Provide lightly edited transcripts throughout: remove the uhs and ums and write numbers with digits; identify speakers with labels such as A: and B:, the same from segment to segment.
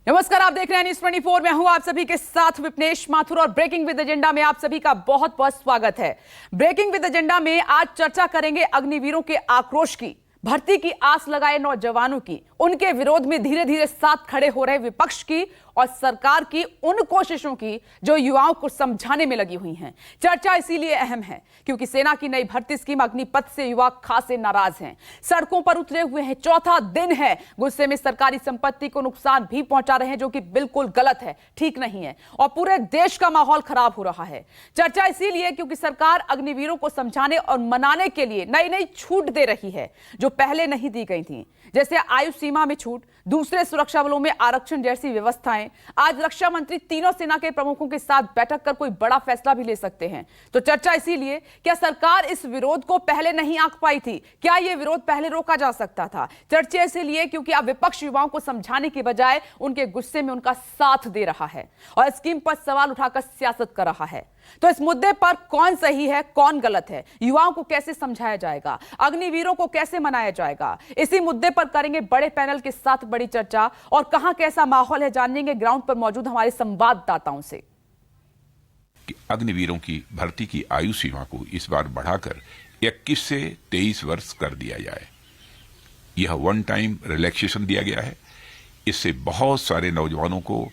A: नमस्कार, आप देख रहे हैं न्यूज़ 24। मैं हूं आप सभी के साथ विपनेश माथुर और ब्रेकिंग विद एजेंडा में आप सभी का बहुत बहुत स्वागत है। ब्रेकिंग विद एजेंडा में आज चर्चा करेंगे अग्निवीरों के आक्रोश की, भर्ती की आस लगाए नौजवानों की, उनके विरोध में धीरे धीरे साथ खड़े हो रहे विपक्ष की और सरकार की उन कोशिशों की जो युवाओं को समझाने में लगी हुई हैं। चर्चा इसीलिए अहम है क्योंकि सेना की नई भर्ती स्कीम अग्निपथ से युवा खासे नाराज हैं, सड़कों पर उतरे हुए हैं। चौथा दिन है, गुस्से में सरकारी संपत्ति को नुकसान भी पहुंचा रहे हैं, जो कि बिल्कुल गलत है, ठीक नहीं है और पूरे देश का माहौल खराब हो रहा है। चर्चा इसीलिए क्योंकि सरकार अग्निवीरों को समझाने और मनाने के लिए नई नई छूट दे रही है जो पहले नहीं दी गई थी, जैसे आयु सीमा में छूट, दूसरे सुरक्षा बलों में आरक्षण जैसी व्यवस्थाएं। आज रक्षा मंत्री तीनों सेना के प्रमुखों के साथ बैठक कर कोई बड़ा फैसला भी ले सकते हैं। तो चर्चा इसीलिए, क्या सरकार इस विरोध को पहले नहीं आंक पाई थी? क्या यह विरोध पहले रोका जा सकता था? चर्चा इसीलिए क्योंकि अब विपक्ष युवाओं को समझाने की बजाय उनके गुस्से में उनका साथ दे रहा है और स्कीम पर सवाल उठाकर सियासत कर रहा है। तो इस मुद्दे पर कौन सही है, कौन गलत है, युवाओं को कैसे समझाया जाएगा, अग्निवीरों को कैसे मनाया जाएगा, इसी मुद्दे पर करेंगे बड़े पैनल के साथ बड़ी चर्चा। और कहां कैसा माहौल है जानेंगे ग्राउंड पर मौजूद हमारे संवाददाताओं से।
B: अग्निवीरों की भर्ती की आयु सीमा को इस बार बढ़ाकर 21 से 23 वर्ष कर दिया जाए। यह वन टाइम रिलैक्सेशन दिया गया है। इससे बहुत सारे नौजवानों को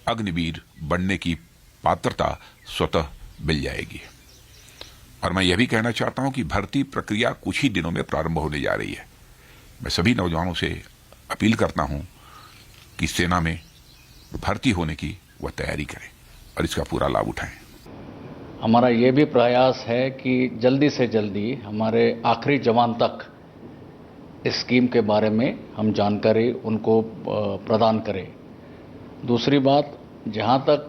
B: अग्निवीर बनने की पात्रता स्वतः मिल जाएगी। और मैं यह भी कहना चाहता हूं कि भर्ती प्रक्रिया कुछ ही दिनों में प्रारंभ होने जा रही है। मैं सभी नौजवानों से अपील करता हूं कि सेना में भर्ती होने की वह तैयारी करें और इसका पूरा लाभ उठाएं।
C: हमारा ये भी प्रयास है कि जल्दी से जल्दी हमारे आखिरी जवान तक इस स्कीम के बारे में हम जानकारी उनको प्रदान करें। दूसरी बात, जहां तक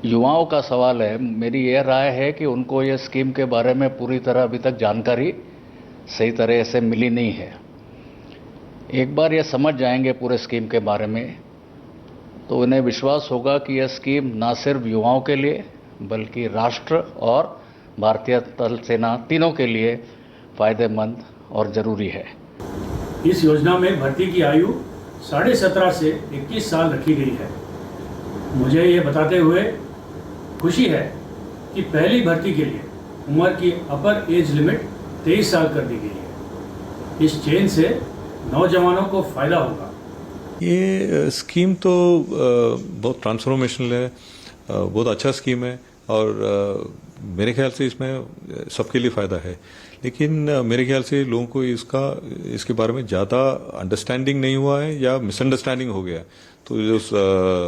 C: युवाओं का सवाल है, मेरी यह राय है कि उनको यह स्कीम के बारे में पूरी तरह अभी तक जानकारी सही तरह से मिली नहीं है। एक बार ये समझ जाएंगे पूरे स्कीम के बारे में तो उन्हें विश्वास होगा कि यह स्कीम न सिर्फ युवाओं के लिए बल्कि राष्ट्र और भारतीय थल सेना तीनों के लिए फायदेमंद और जरूरी है।
D: इस योजना में भर्ती की आयु 17.5 से 21 साल रखी गई है। मुझे ये बताते हुए खुशी है कि पहली भर्ती के लिए उम्र की अपर एज लिमिट 23 साल कर दी गई है। इस चेंज से नौजवानों को फायदा होगा।
E: ये स्कीम तो बहुत ट्रांसफॉर्मेशनल है, बहुत अच्छा स्कीम है और मेरे ख्याल से इसमें सबके लिए फ़ायदा है। लेकिन मेरे ख्याल से लोगों को इसके बारे में ज़्यादा अंडरस्टैंडिंग नहीं हुआ है या मिसअंडरस्टैंडिंग हो गया। तो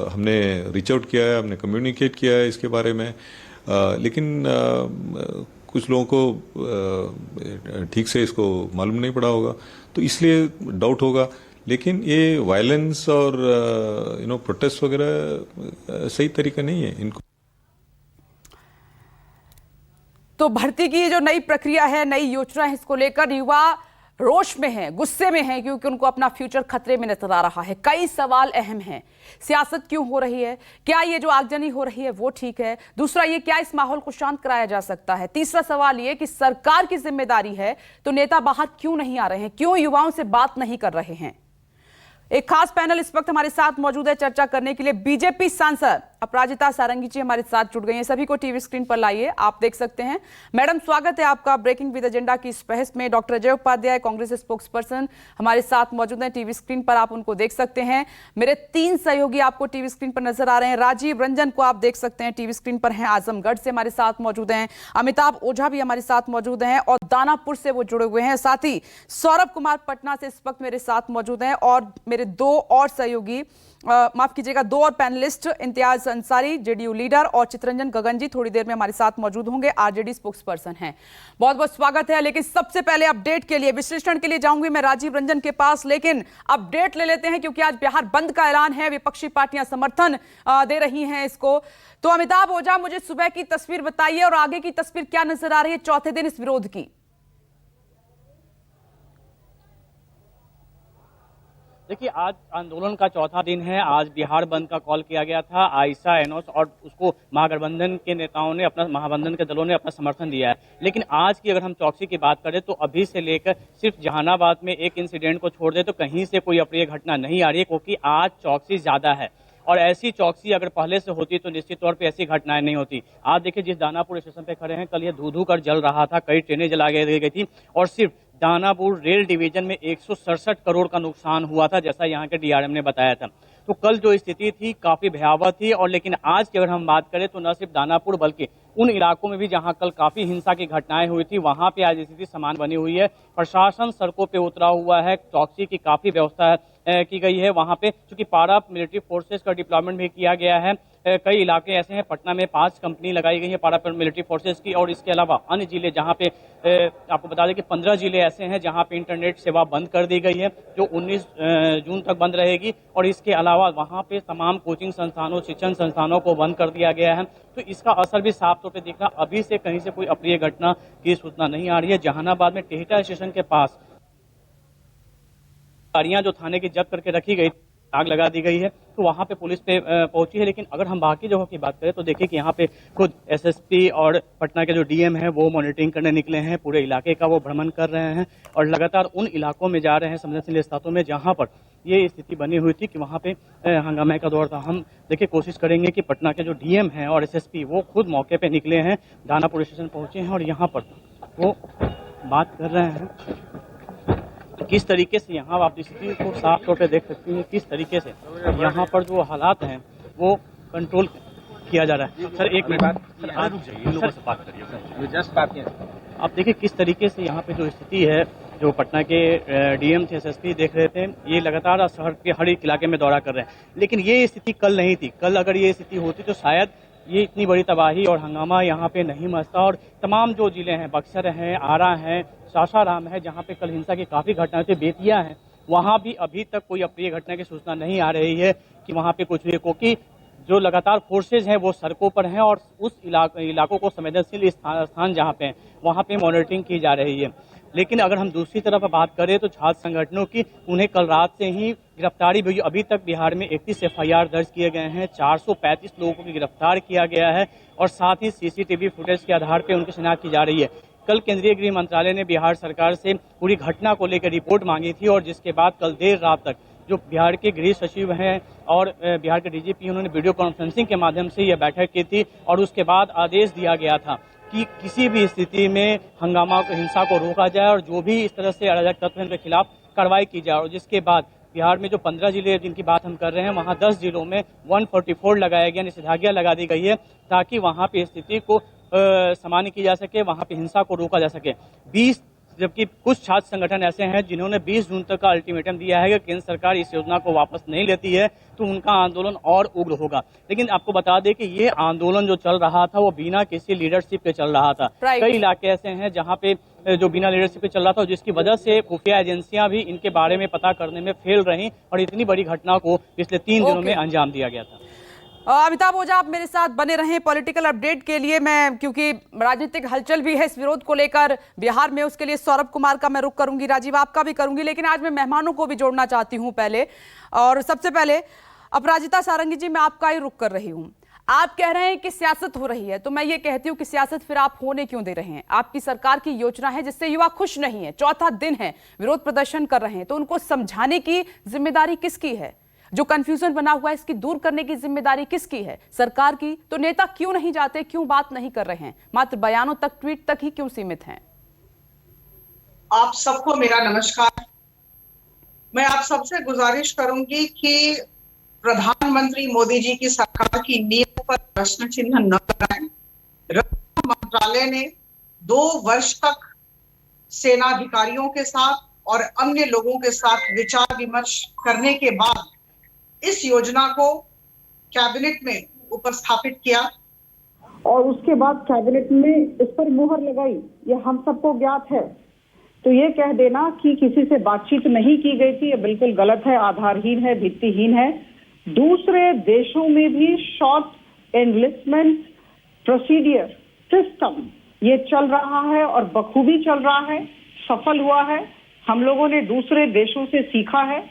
E: हमने रीच आउट किया है, हमने कम्युनिकेट किया है इसके बारे में, लेकिन कुछ लोगों को ठीक से इसको मालूम नहीं पड़ा होगा, तो इसलिए डाउट होगा। लेकिन ये वायलेंस और प्रोटेस्ट वगैरह सही तरीका नहीं है इनको।
A: तो भर्ती की जो नई प्रक्रिया है, नई योजना है, इसको लेकर युवा रोष में है, गुस्से में है क्योंकि उनको अपना फ्यूचर खतरे में नजर आ रहा है। कई सवाल अहम हैं। सियासत क्यों हो रही है? क्या ये जो आगजनी हो रही है वो ठीक है? दूसरा, ये क्या इस माहौल को शांत कराया जा सकता है? तीसरा सवाल ये कि सरकार की जिम्मेदारी है तो नेता बाहर क्यों नहीं आ रहे हैं, क्यों युवाओं से बात नहीं कर रहे हैं? एक खास पैनल इस वक्त हमारे साथ मौजूद है चर्चा करने के लिए। बीजेपी सांसद अपराजिता सारंगी जी हमारे साथ जुड़ गई हैं। सभी को टीवी स्क्रीन पर लाइए, आप देख सकते हैं। मैडम, स्वागत है आपका ब्रेकिंग विद एजेंडा की इस बहस में। Doctor Ajay Upadhyay, Congress spokesperson, हमारे साथ मौजूद हैं। टीवी स्क्रीन पर आप उनको देख सकते हैं। मेरे 3 सहयोगी आपको टीवी स्क्रीन पर नजर आ रहे हैं। राजीव रंजन को आप देख सकते हैं, टीवी स्क्रीन पर हैं, आजमगढ़ से हमारे साथ मौजूद हैं। अमिताभ ओझा भी हमारे साथ मौजूद हैं और दानापुर से वो जुड़े हुए हैं। साथ ही सौरभ कुमार पटना से इस वक्त मेरे साथ मौजूद हैं और मेरे 2 और सहयोगी, माफ कीजिएगा, 2 और panelist, Imtiaz Ansari JDU leader और चितरंजन गगन जी थोड़ी देर में हमारे साथ मौजूद होंगे, आरजेडी स्पोक्स पर्सन हैं। बहुत बहुत स्वागत है। लेकिन सबसे पहले अपडेट के लिए, विश्लेषण के लिए जाऊंगी मैं राजीव रंजन के पास, लेकिन अपडेट ले लेते हैं क्योंकि आज बिहार बंद का ऐलान है, विपक्षी पार्टियां समर्थन दे रही हैं इसको। तो अमिताभ ओझा, मुझे सुबह की तस्वीर बताइए और आगे की तस्वीर क्या नजर आ रही है चौथे दिन इस विरोध की?
F: देखिए, आज आंदोलन का चौथा दिन है। आज बिहार बंद का कॉल किया गया था। आइसा, एनोस और उसको महागठबंधन के नेताओं ने, अपना महागठबंधन के दलों ने अपना समर्थन दिया है। लेकिन आज की अगर हम चौकसी की बात करें तो अभी से लेकर सिर्फ जहानाबाद में एक इंसिडेंट को छोड़ दे तो कहीं से कोई अप्रिय घटना नहीं आ रही है, क्योंकि आज चौकसी ज्यादा है। और ऐसी चौकसी अगर पहले से होती तो निश्चित तौर पे ऐसी घटनाएं नहीं होती। आज देखिए, जिस दानापुर स्टेशन पे खड़े हैं, कल ये धू कर जल रहा था, कई ट्रेनें जला गई थी और सिर्फ दानापुर रेल डिवीजन में 167 करोड़ का नुकसान हुआ था, जैसा यहाँ के डीआरएम ने बताया था। तो कल जो स्थिति थी काफी भयावह थी। और लेकिन आज की अगर हम बात करें तो न सिर्फ दानापुर बल्कि उन इलाकों में भी जहां कल काफी हिंसा की घटनाएं हुई थी, वहां पे आज स्थिति समान बनी हुई है। प्रशासन सड़कों पे उतरा हुआ है, चौकसी की काफी व्यवस्था की गई है। वहां पे चूंकि पारा मिलिट्री फोर्सेस का डिप्लॉयमेंट भी किया गया है। कई इलाके ऐसे हैं, पटना में 5 कंपनी लगाई गई है पारा मिलिट्री फोर्सेस की, और इसके अलावा अन्य जिले जहां पे आपको बता दें कि 15 जिले ऐसे हैं जहां पे इंटरनेट सेवा बंद कर दी गई है, जो 19 जून तक बंद रहेगी। और इसके अलावा वहां पे तमाम कोचिंग संस्थानों, शिक्षण संस्थानों को बंद कर दिया गया है। तो इसका असर भी साफ तौर पे दिख रहा। अभी से कहीं से कोई अप्रिय घटना की सूचना नहीं आ रही है। जहानाबाद में टेहटा स्टेशन के पास गाड़ियां जो थाने की जब्त करके रखी गई, आग लगा दी गई है, तो वहां पे पुलिस पे पहुंची है। लेकिन अगर हम बाकी जगहों की बात करें तो देखिए कि यहाँ पे खुद एसएसपी और पटना के जो डीएम है वो मॉनिटरिंग करने निकले हैं, पूरे इलाके का वो भ्रमण कर रहे हैं और लगातार उन इलाकों में जा रहे हैं, संवेदनशील स्थानों में जहां पर ये स्थिति बनी हुई थी कि वहां पे हंगामे का दौर था। हम देखिए कोशिश करेंगे कि पटना के जो डीएम है और एसएसपी वो खुद मौके पे निकले हैं, दानापुर स्टेशन पहुंचे हैं और यहाँ पर वो बात कर रहे हैं किस तरीके से यहाँ आप स्थिति को साफ तौर पे देख सकती हैं, किस तरीके से यहाँ पर जो हालात हैं वो कंट्रोल किया जा रहा है। सर एक मिनट, आप देखिए किस तरीके से यहाँ पे जो स्थिति है, जो पटना के डीएम थे, एसएसपी देख रहे थे, ये लगातार शहर के हर एक इलाके में दौरा कर रहे हैं। लेकिन ये स्थिति कल नहीं थी। कल अगर ये स्थिति होती तो शायद ये इतनी बड़ी तबाही और हंगामा यहाँ पे नहीं मचता। और तमाम जो जिले हैं, बक्सर हैं, आरा हैं, सासाराम है, जहाँ पे कल हिंसा की काफी घटनाएं थी, बेतिया है, वहां भी अभी तक कोई अप्रिय घटना की सूचना नहीं आ रही है कि वहां पे कुछ हुई, क्योंकि जो लगातार फोर्सेज हैं वो सड़कों पर हैं और उस इलाकों को संवेदनशील स्थान जहाँ पे हैं वहां पे मॉनिटरिंग की जा रही है। लेकिन अगर हम दूसरी तरफ बात करें तो छात्र संगठनों की, उन्हें कल रात से ही गिरफ्तारी भी, अभी तक बिहार में 31 एफआईआर दर्ज किए गए हैं, 435 लोगों को गिरफ्तार किया गया है और साथ ही सीसीटीवी फुटेज के आधार पर उनकी शिनाख्त की जा रही है। कल केंद्रीय गृह मंत्रालय ने बिहार सरकार से पूरी घटना को लेकर रिपोर्ट मांगी थी और जिसके बाद कल देर रात तक जो बिहार के गृह सचिव हैं और बिहार के डीजीपी, उन्होंने वीडियो कॉन्फ्रेंसिंग के माध्यम से यह बैठक की थी और उसके बाद आदेश दिया गया था कि किसी भी स्थिति में हंगामा को, हिंसा को रोका जाए और जो भी इस तरह से अराजक तत्व हैं उनके खिलाफ कार्रवाई की जाए। और जिसके बाद बिहार में जो 15 जिले जिनकी बात हम कर रहे हैं, वहां 10 जिलों में 144 लगाया गया, निषेधाज्ञा लगा दी गई है ताकि वहां पे स्थिति को सामान्य की जा सके, वहां पे हिंसा को रोका जा सके। 20 जबकि कुछ छात्र संगठन ऐसे हैं जिन्होंने 20 जून तक का अल्टीमेटम दिया है कि केंद्र सरकार इस योजना को वापस नहीं लेती है तो उनका आंदोलन और उग्र होगा। लेकिन आपको बता दें कि ये आंदोलन जो चल रहा था वो बिना किसी लीडरशिप के चल रहा था। कई इलाके ऐसे हैं जहां पे जो बिना लीडरशिप के चल रहा था, जिसकी वजह से खुफिया एजेंसियां भी इनके बारे में पता करने में फेल रही और इतनी बड़ी घटना को पिछले 3 दिनों में अंजाम दिया गया था।
A: अमिताभ ओझा, आप मेरे साथ बने रहें पॉलिटिकल अपडेट के लिए। मैं, क्योंकि राजनीतिक हलचल भी है इस विरोध को लेकर बिहार में, उसके लिए सौरभ कुमार का मैं रुख करूंगी, राजीव आपका भी करूंगी, लेकिन आज मैं मेहमानों को भी जोड़ना चाहती हूं पहले। और सबसे पहले अपराजिता सारंगी जी, मैं आपका ही रुख कर रही हूं। आप कह रहे हैं कि सियासत हो रही है, तो मैं ये कहती हूं कि सियासत फिर आप होने क्यों दे रहे हैं? आपकी सरकार की योजना है जिससे युवा खुश नहीं है, चौथा दिन है, विरोध प्रदर्शन कर रहे हैं, तो उनको समझाने की जिम्मेदारी किसकी है? जो कंफ्यूजन बना हुआ है इसकी दूर करने की जिम्मेदारी किसकी है? सरकार की। तो नेता क्यों नहीं जाते, क्यों बात नहीं कर रहे हैं? मात्र बयानों तक, ट्वीट तक ही क्यों सीमित हैं?
G: आप सबको मेरा नमस्कार। मैं आप सबसे गुजारिश करूंगी कि प्रधानमंत्री मोदी जी की सरकार की नीयत पर प्रश्न चिन्ह न लगाएं। रक्षा मंत्रालय ने 2 वर्ष तक सेनाधिकारियों के साथ और अन्य लोगों के साथ विचार विमर्श करने के बाद इस योजना को कैबिनेट में उपस्थापित किया
H: और उसके बाद कैबिनेट में इस पर मुहर लगाई, ये हम सबको ज्ञात है। तो ये कह देना कि किसी से बातचीत नहीं की गई थी, ये बिल्कुल गलत है, आधारहीन है, भित्तिहीन है। दूसरे देशों में भी शॉर्ट एनलिस्टमेंट प्रोसीडियर सिस्टम ये चल रहा है और बखूबी चल रहा है, सफल हुआ है। हम लोगों ने दूसरे देशों से सीखा है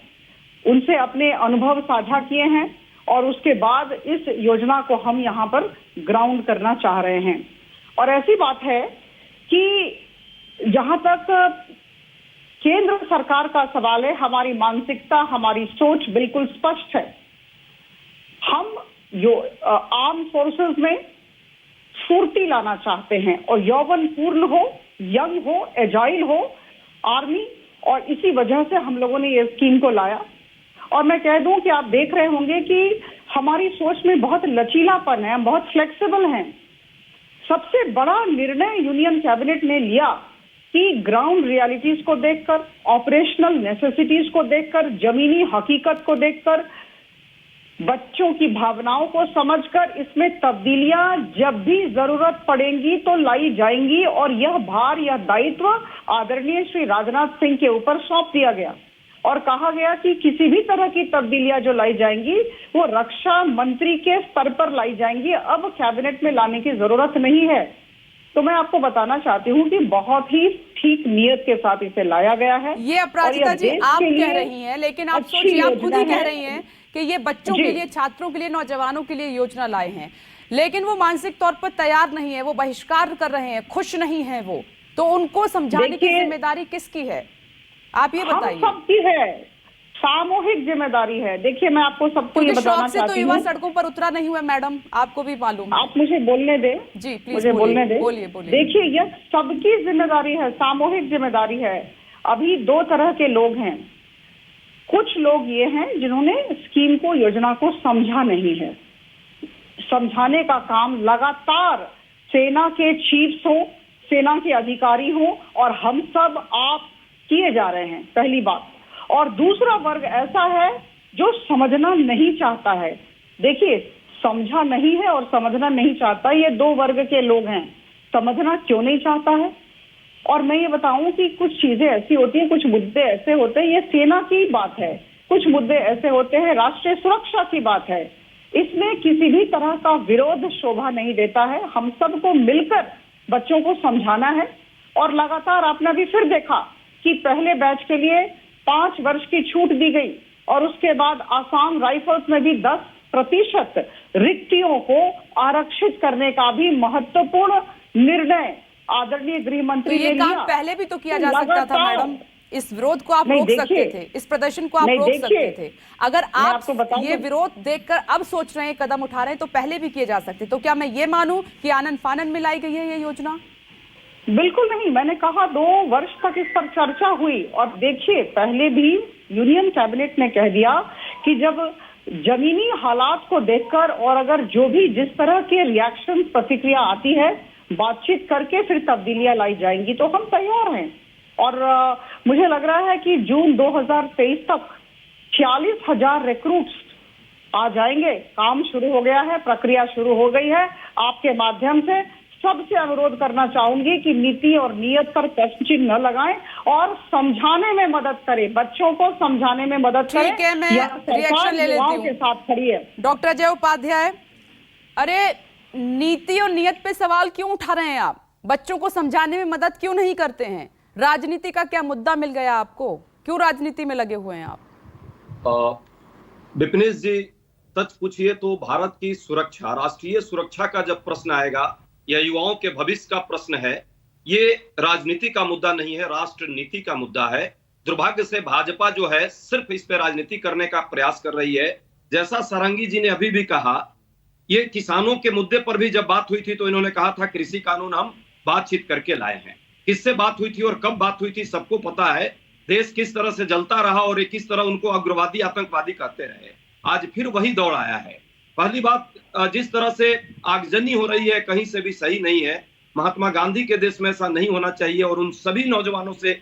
H: उनसे अपने अनुभव साझा किए हैं और उसके बाद इस योजना को हम यहाँ पर ग्राउंड करना चाह रहे हैं। और ऐसी बात है कि जहां तक केंद्र सरकार का सवाल है, हमारी मानसिकता, हमारी सोच बिल्कुल स्पष्ट है। हम जो आर्म फोर्सेस में फुर्ती लाना चाहते हैं और यौवन पूर्ण हो, यंग हो, एजाइल हो आर्मी, और इसी वजह से हम लोगों ने ये स्कीम को लाया। और मैं कह दूं कि आप देख रहे होंगे कि हमारी सोच में बहुत लचीलापन है, हम बहुत फ्लेक्सिबल हैं। सबसे बड़ा निर्णय यूनियन कैबिनेट ने लिया कि ग्राउंड रियलिटीज को देखकर, ऑपरेशनल नेसेसिटीज को देखकर, जमीनी हकीकत को देखकर, बच्चों की भावनाओं को समझकर इसमें तब्दीलियां जब भी जरूरत पड़ेंगी तो लाई जाएंगी। और यह भार, यह दायित्व आदरणीय श्री राजनाथ सिंह के ऊपर सौंप दिया गया और कहा गया कि किसी भी तरह की तब्दीलियां जो लाई जाएंगी वो रक्षा मंत्री के स्तर पर लाई जाएंगी, अब कैबिनेट में लाने की जरूरत नहीं है। तो मैं आपको बताना चाहती हूँ कि बहुत ही ठीक नियत के साथ इसे लाया गया है।
A: ये अपराजिता जी आप कह रही हैं, लेकिन आप सोचिए, आप खुद ही कह रही हैं कि ये बच्चों के लिए, छात्रों के लिए, नौजवानों के लिए योजना लाए हैं, लेकिन वो मानसिक तौर पर तैयार नहीं है, वो बहिष्कार कर रहे हैं, खुश नहीं है वो, तो उनको समझाने की जिम्मेदारी किसकी है, आप ये बताइए।
H: हम सबकी है, सामूहिक जिम्मेदारी है। देखिए मैं आपको सबको ये बताना चाहती हूँ,
A: तो युवा सड़कों पर उतरा नहीं हुआ मैडम, आपको भी मालूम है।
H: आप मुझे बोलने दें
A: जी, प्लीज
H: मुझे बोलने दें।
A: बोलिए बोलिए।
H: देखिए यह सबकी जिम्मेदारी है, सामूहिक जिम्मेदारी है। अभी दो तरह के लोग हैं। कुछ लोग ये हैं जिन्होंने स्कीम को, योजना को समझा नहीं है। समझाने का काम लगातार सेना के चीफ्स हो, सेना के अधिकारी हो और हम सब आप किए जा रहे हैं, पहली बात। और दूसरा वर्ग ऐसा है जो समझना नहीं चाहता है। देखिए समझा नहीं है और समझना नहीं चाहता, ये दो वर्ग के लोग हैं। समझना क्यों नहीं चाहता है? और मैं ये बताऊं कि कुछ चीजें ऐसी होती हैं, कुछ मुद्दे ऐसे होते हैं, ये सेना की बात है, कुछ मुद्दे ऐसे होते हैं राष्ट्रीय सुरक्षा की बात है, इसमें किसी भी तरह का विरोध शोभा नहीं देता है। हम सबको मिलकर बच्चों को समझाना है। और लगातार आपने अभी फिर देखा कि पहले बैच के लिए 5 वर्ष की छूट दी गई और उसके बाद आसाम राइफल्स में भी 10% रिक्तियों को आरक्षित करने का भी महत्वपूर्ण निर्णय आदरणीय गृह मंत्री ने लिया।
A: ये काम पहले भी तो किया जा सकता था मैडम, इस विरोध को आप रोक सकते थे, इस प्रदर्शन को आप रोक सकते थे। अगर आप ये विरोध देखकर अब सोच रहे हैं, कदम उठा रहे हैं, तो पहले भी किए जा सकते। तो क्या मैं ये मानूं कि आनन फानन में लाई गई है ये योजना?
H: बिल्कुल नहीं। मैंने कहा 2 वर्ष तक इस पर चर्चा हुई और देखिए पहले भी यूनियन कैबिनेट ने कह दिया कि जब जमीनी हालात को देखकर और अगर जो भी जिस तरह के रिएक्शन, प्रतिक्रिया आती है, बातचीत करके फिर तब्दीलियां लाई जाएंगी, तो हम तैयार हैं। और मुझे लग रहा है कि जून 2023 तक 46,000 रिक्रूट्स आ जाएंगे। काम शुरू हो गया है, प्रक्रिया शुरू हो गई है। आपके माध्यम से सबसे अनुरोध करना चाहूंगी कि नीति और नियत पर प्रश्न चिन्ह न लगाएं और समझाने में मदद करें, बच्चों को समझाने में मदद करें।
A: ठीक है, मैं रिएक्शन ले लेती हूं।
H: के साथ खड़ी है
A: डॉक्टर अजय उपाध्याय। अरे नीति और नियत पे सवाल क्यों उठा रहे हैं आप? बच्चों को समझाने में मदद क्यों नहीं करते हैं? राजनीति का क्या मुद्दा मिल गया आपको? क्यों राजनीति में लगे हुए हैं आप?
I: विपिनेश जी, सच पूछिए तो भारत की सुरक्षा, राष्ट्रीय सुरक्षा का जब प्रश्न आएगा या युवाओं के भविष्य का प्रश्न है, ये राजनीति का मुद्दा नहीं है, राष्ट्र नीति का मुद्दा है। दुर्भाग्य से भाजपा जो है सिर्फ इस पे राजनीति करने का प्रयास कर रही है। जैसा सारंगी जी ने अभी भी कहा, ये किसानों के मुद्दे पर भी जब बात हुई थी तो इन्होंने कहा था कृषि कानून हम बातचीत करके लाए हैं। किससे बात हुई थी और कब बात हुई थी सबको पता है। देश किस तरह से जलता रहा और ये किस तरह उनको उग्रवादी, आतंकवादी कहते रहे। आज फिर वही दौड़ आया है। पहली बात, जिस तरह से आगजनी हो रही है कहीं से भी सही नहीं है। महात्मा गांधी के देश में ऐसा नहीं होना चाहिए और उन सभी नौजवानों से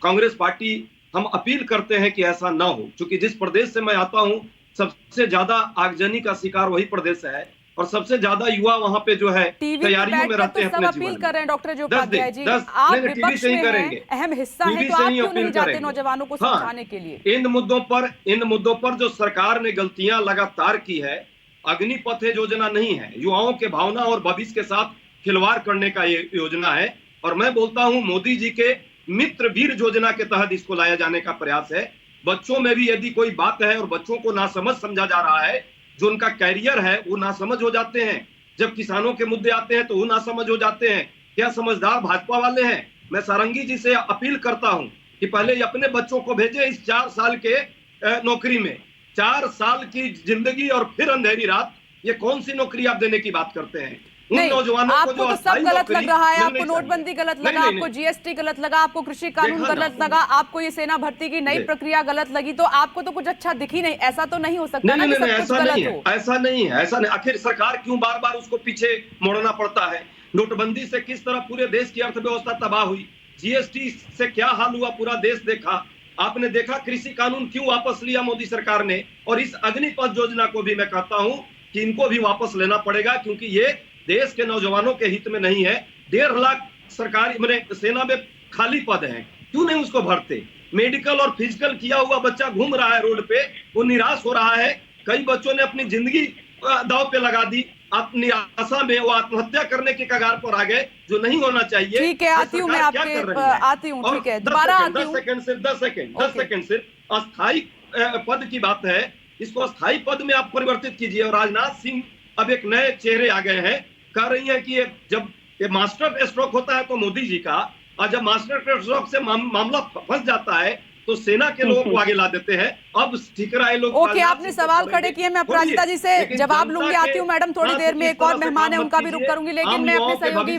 I: कांग्रेस पार्टी हम अपील करते हैं कि ऐसा ना हो। क्योंकि जिस प्रदेश से मैं आता हूं सबसे ज्यादा आगजनी का शिकार वही प्रदेश है और सबसे ज्यादा युवा वहां पे जो है तैयारियों में रहते हैं अपने जीवन में।
A: कर रहे हैं डॉक्टर उपाध्याय जी, आप विपक्ष में हैं, अहम हिस्सा है, तो आप क्यों नहीं जाते नौजवानों को समझाने के लिए?
I: इन मुद्दों पर जो सरकार ने गलतियां लगातार की है, अग्निपथ योजना नहीं है, युवाओं के भावना और भविष्य के साथ खिलवाड़ करने का ये योजना है। और मैं बोलता हूं मोदी जी के मित्र वीर योजना के तहत इसको लाया जाने का प्रयास है। बच्चों में भी यदि कोई बात है और बच्चों को नासमझ समझा जा रहा है, जो उनका कैरियर है वो नासमझ हो जाते हैं। जब किसानों के मुद्दे आते हैं तो वो नासमझ हो जाते हैं। क्या समझदार भाजपा वाले हैं? मैं सारंगी जी से अपील करता हूं कि पहले अपने बच्चों को भेजें इस 4 साल के नौकरी में। 4 साल की जिंदगी और फिर अंधेरी रात, ये कौन सी नौकरी आप देने की बात करते हैं?
A: नहीं, आपको तो सब गलत लग रहा है। आपको
I: चाहिए।
A: नोटबंदी गलत लगा,
I: नहीं,
A: आपको जीएसटी गलत लगा, आपको कृषि कानून
I: देखा
A: गलत
I: ना।
A: लगा, आपको ये सेना भर्ती की नई प्रक्रिया गलत लगी, तो आपको तो कुछ अच्छा दिख ही नहीं। ऐसा तो नहीं हो सकता ना कि सब कुछ
I: ऐसा
A: गलत
I: नहीं
A: हो।
I: है, ऐसा नहीं है, ऐसा नहीं। आखिर सरकार क्यों बार बार उसको पीछे मोड़ना पड़ता है? नोटबंदी से किस तरह पूरे देश की अर्थव्यवस्था तबाह हुई, जीएसटी से क्या हाल हुआ, पूरा देश देखा। आपने देखा कृषि कानून क्यों वापस लिया मोदी सरकार ने। और इस अग्निपथ योजना को भी मैं कहता हूं कि इनको भी वापस लेना पड़ेगा, क्योंकि ये देश के नौजवानों के हित में नहीं है। 1.5 लाख सरकारी मैंने सेना में खाली पद हैं, क्यों नहीं उसको भरते? मेडिकल और फिजिकल किया हुआ बच्चा घूम रहा है रोड पे, वो निराश हो रहा है। कई बच्चों ने अपनी जिंदगी दांव पे लगा दी, अपनी आशा में वो आत्महत्या करने के कगार पर आ गए, जो नहीं होना चाहिए।
A: ठीक है, आती हूँ मैं आपके, आती हूँ, ठीक है, दोबारा आती हूँ।
I: 10 सेकंड सिर्फ। अस्थाई पद की बात है, इसको अस्थाई पद में आप परिवर्तित कीजिए। और राजनाथ सिंह अब एक नए चेहरे आ गए हैं, कह रही है कि जब ये मास्टर स्ट्रोक होता है तो मोदी जी का, और जब मास्टर स्ट्रोक से मामला फंस जाता है तो सेना के लोगों को आगे ला देते हैं। अब ठीक रहा है लोग।
A: ओके, आपने सवाल खड़े किए, मैं अपराजिता जी से जवाब लूंगी। आती हूँ मैडम, थोड़ी देर में एक और मेहमान है, उनका भी रुख करूंगी, लेकिन मैं अपने सहयोगी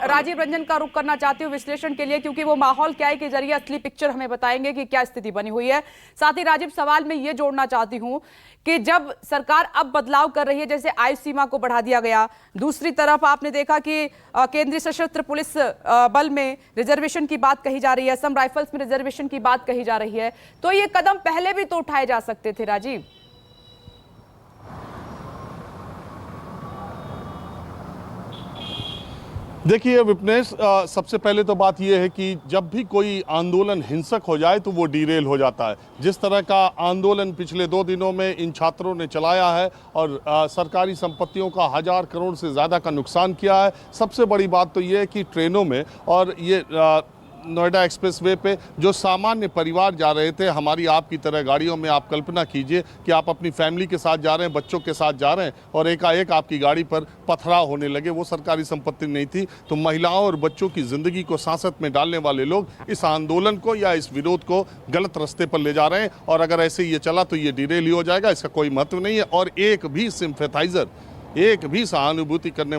A: राजीव रंजन का रुख करना चाहती हूँ विश्लेषण के लिए, क्योंकि वो माहौल क्या है के जरिए असली पिक्चर हमें बताएंगे कि क्या स्थिति बनी हुई है। साथ ही राजीव, सवाल में ये जोड़ना चाहती हूँ कि जब सरकार अब बदलाव कर रही है, जैसे आयु सीमा को बढ़ा दिया गया, दूसरी तरफ आपने देखा कि केंद्रीय सशस्त्र पुलिस बल में रिजर्वेशन की बात कही जा रही है, असम राइफल्स में रिजर्वेशन की बात कही जा रही है, तो ये कदम पहले भी तो उठाए जा सकते थे राजीव।
J: देखिए विपनेश, सबसे पहले तो बात यह है कि जब भी कोई आंदोलन हिंसक हो जाए तो वो डीरेल हो जाता है। जिस तरह का आंदोलन पिछले 2 दिनों में इन छात्रों ने चलाया है और सरकारी संपत्तियों का 1000 करोड़ से ज़्यादा का नुकसान किया है। सबसे बड़ी बात तो ये है कि ट्रेनों में और ये नोएडा एक्सप्रेसवे पे जो सामान्य परिवार जा रहे थे, हमारी आपकी तरह गाड़ियों में, आप कल्पना कीजिए कि आप अपनी फैमिली के साथ जा रहे हैं, बच्चों के साथ जा रहे हैं और एकाएक आपकी गाड़ी पर पथराव होने लगे। वो सरकारी संपत्ति नहीं थी। तो महिलाओं और बच्चों की ज़िंदगी को सांसत में डालने वाले लोग इस आंदोलन को या इस विरोध को गलत रास्ते पर ले जा रहे हैं, और अगर ऐसे ये चला तो ये डिरेल ही हो जाएगा, इसका कोई महत्व नहीं है। और एक भी सिंपैथाइजर, एक भी सहानुभूति करने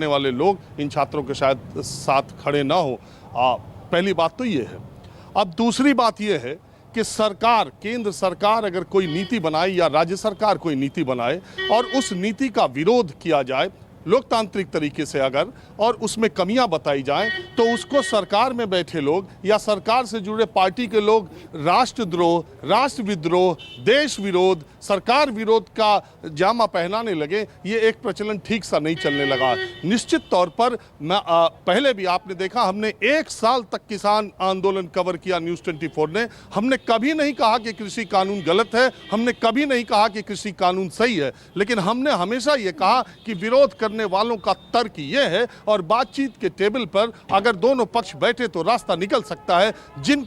J: वाले लोग इन छात्रों के शायद साथ खड़े ना हो। पहली बात तो ये है। अब दूसरी बात ये है कि सरकार, केंद्र सरकार अगर कोई नीति बनाए या राज्य सरकार कोई नीति बनाए और उस नीति का विरोध किया जाए लोकतांत्रिक तरीके से अगर, और उसमें कमियां बताई जाएं, तो उसको सरकार में बैठे लोग या सरकार से जुड़े पार्टी के लोग राष्ट्रद्रोह, राष्ट्र विद्रोह, देश विरोध, सरकार विरोध का जामा पहनाने लगे। ये एक प्रचलन ठीक सा नहीं चलने लगा। निश्चित तौर पर पहले भी आपने देखा, हमने 1 साल तक किसान आंदोलन कवर किया न्यूज़ 24 ने। हमने कभी नहीं कहा कि कृषि कानून गलत है, हमने कभी नहीं कहा कि कृषि कानून सही है, लेकिन हमने हमेशा ये कहा कि विरोध करने वालों का तर्क ये है और बातचीत के टेबल पर अगर दोनों पक्ष बैठे तो रास्ता निकल सकता है। जिन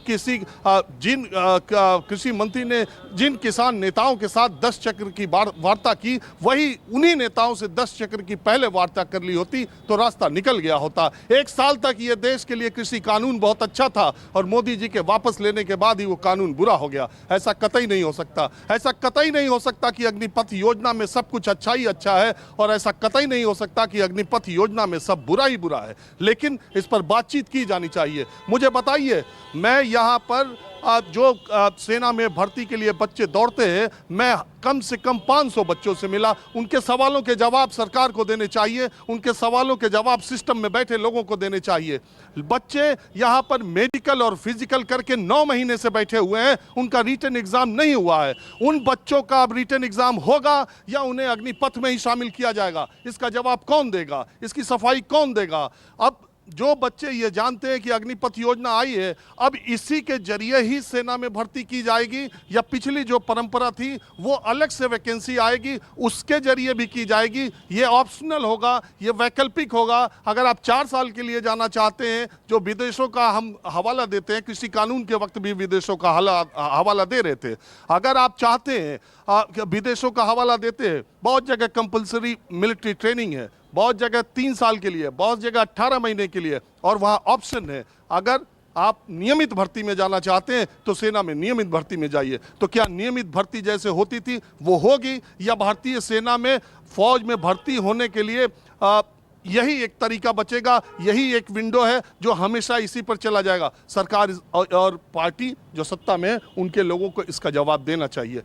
J: कृषि मंत्री ने जिन किसान नेताओं के साथ 10 चक्र की वार्ता की, वही उन्हीं नेताओं से 10 चक्र की पहले वार्ता कर ली होती तो रास्ता निकल गया होता। 1 साल तक ये देश के लिए कृषि कानून बहुत अच्छा था और मोदी जी के वापस लेने के बाद ही वो कानून बुरा हो गया। ऐसा कतई नहीं हो सकता। ऐसा कतई नहीं हो सकता कि अग्निपथ योजना में सब कुछ अच्छा ही अच्छा है, और ऐसा कतई नहीं हो सकता कि अग्निपथ योजना में सब बुरा ही बुरा है। लेकिन इस पर बातचीत की जानी चाहिए। मुझे बताइए, मैं यहाँ पर जो सेना में भर्ती के लिए बच्चे दौड़ते हैं, मैं कम से कम 500 बच्चों से मिला। उनके सवालों के जवाब सरकार को देने चाहिए, उनके सवालों के जवाब सिस्टम में बैठे लोगों को देने चाहिए। बच्चे यहाँ पर मेडिकल और फिजिकल करके 9 महीने से बैठे हुए हैं, उनका रिटन एग्जाम नहीं हुआ है। उन बच्चों का अब रिटन एग्जाम होगा या उन्हें अग्निपथ में ही शामिल किया जाएगा, इसका जवाब कौन देगा? इसकी सफाई कौन देगा? अब जो बच्चे ये जानते हैं कि अग्निपथ योजना आई है, अब इसी के जरिए ही सेना में भर्ती की जाएगी या पिछली जो परंपरा थी वो अलग से वैकेंसी आएगी उसके जरिए भी की जाएगी, ये ऑप्शनल होगा, ये वैकल्पिक होगा। अगर आप 4 साल के लिए जाना चाहते हैं, जो विदेशों का हम हवाला देते हैं, कृषि कानून के वक्त भी विदेशों का हवाला दे रहे थे, अगर आप चाहते हैं विदेशों का हवाला देते हैं, बहुत जगह कंपलसरी मिलिट्री ट्रेनिंग है, बहुत जगह 3 साल के लिए, बहुत जगह 18 महीने के लिए, और वहाँ ऑप्शन है। अगर आप नियमित भर्ती में जाना चाहते हैं तो सेना में नियमित भर्ती में जाइए। तो क्या नियमित भर्ती जैसे होती थी वो होगी, या भारतीय सेना में फौज में भर्ती होने के लिए यही एक तरीका बचेगा, यही एक विंडो है जो हमेशा इसी पर चला जाएगा? सरकार और पार्टी जो सत्ता में है उनके लोगों को इसका जवाब देना चाहिए।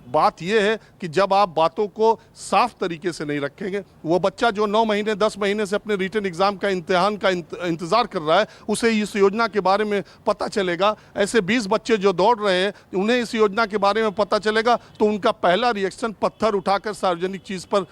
J: बात यह है कि जब आप बातों को साफ तरीके से नहीं रखेंगे, वो बच्चा जो 9 महीने 10 महीने से अपने रिटन एग्जाम का इम्तिहान का इंतजार कर रहा है, उसे इस योजना के बारे में पता चलेगा। ऐसे 20 बच्चे जो दौड़ रहे हैं, उन्हें इस योजना के बारे में पता चलेगा तो उनका पहला रिएक्शन पत्थर उठाकर सार्वजनिक चीज पर